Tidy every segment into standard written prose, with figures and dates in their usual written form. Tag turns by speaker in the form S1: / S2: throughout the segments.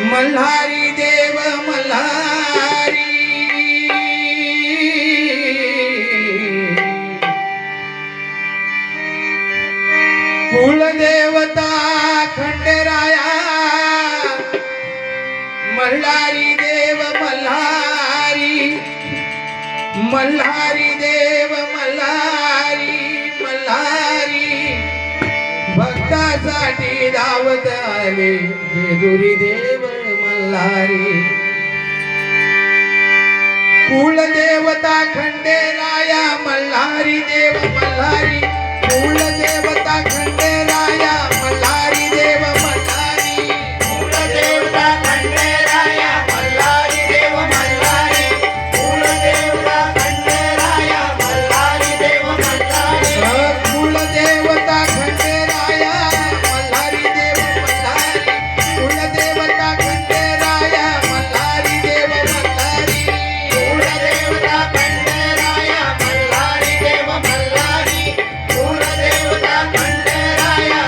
S1: मल्हारी देव मल्हारी कुलदेवता खंडेराया मल्हारी देव मल्हारी मल्हारी देव मल्हारी मल्हारी भक्तासाठी धावत आले जेजुरी देव मल्हारी कुलदेवता खंडेराया मल्हारी देव मल्हारी कुलदेवता खंडेराया मल्हारी देव मल्हारी
S2: कुलदेवता खंडेराया मल्हारी देव मल्हारी कुलदेवता खंडेराया मल्हारी देव मल्हारी
S1: कुलदेवता खंडेराया मल्हारी देव मल्हारी कुलदेवता खंडेराया मल्हारी देव मल्हारी
S2: कुलदेवता खंडेराया मल्हारी देव मल्हारी कुलदेवता खंडेराया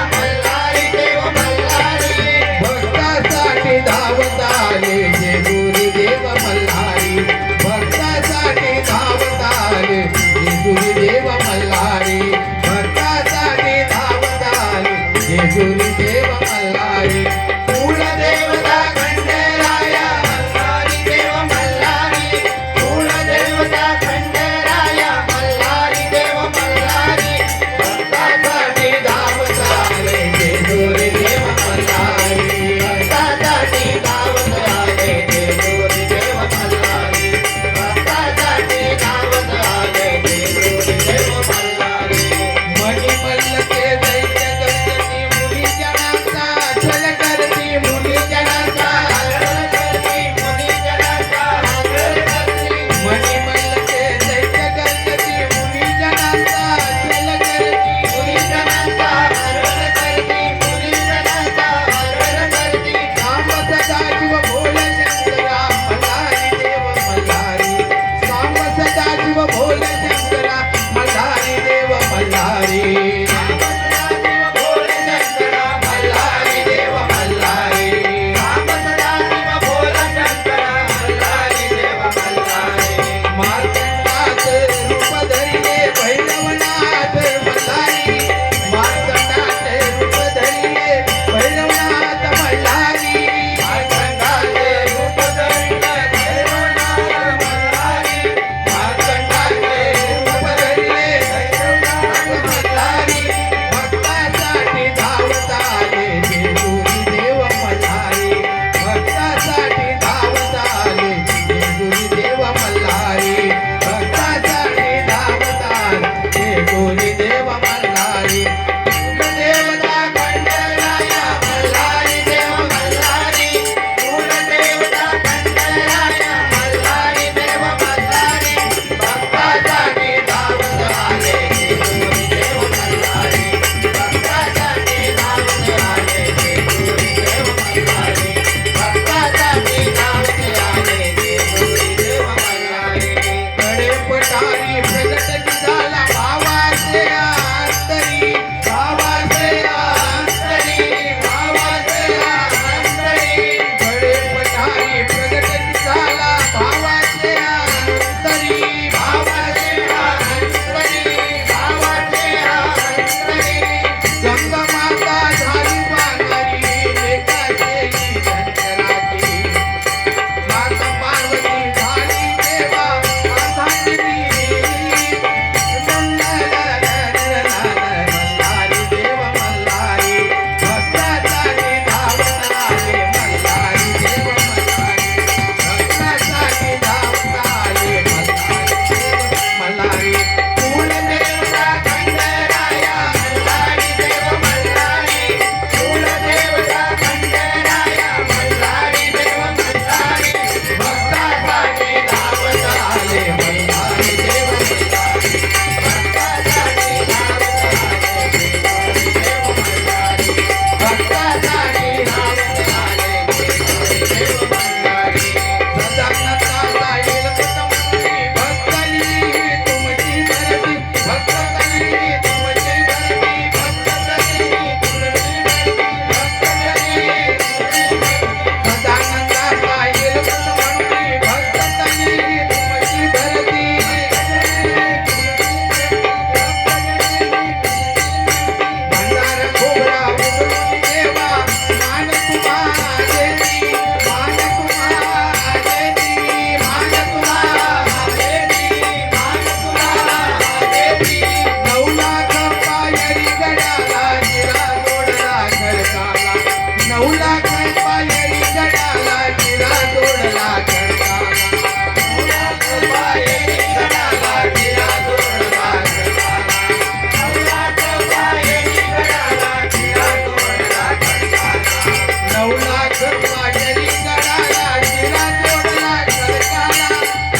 S1: 9 लाख पायरी गडाला शिरा जोडला खडकाला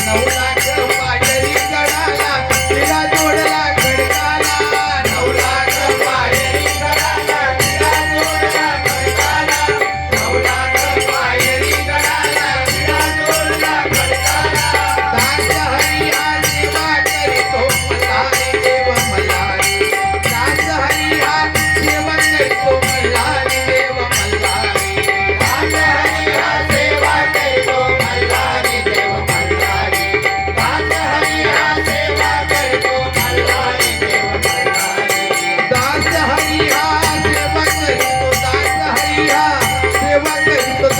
S1: 9 लाख पायरी गडाला शिरा जोडला खडकाला 9 लाख पायरी गडाला शिरा जोडला खडकाला 9 लाख पायरी गडाला शिरा जोडला खडकाला दास हरी हा सेवा करीतो मल्हारी देव मल्हारी दास हरी हा सेवा करीतो मल्हारी देव मल्हारी
S2: दास हरी हा सेवा करतो मल्हारी देव मल्हारी दास हरी हा सेवा करतो मल्हारी देव मल्हारी
S1: दास हरी हा सेवा करीतो दास हरी हा सेवा करीतो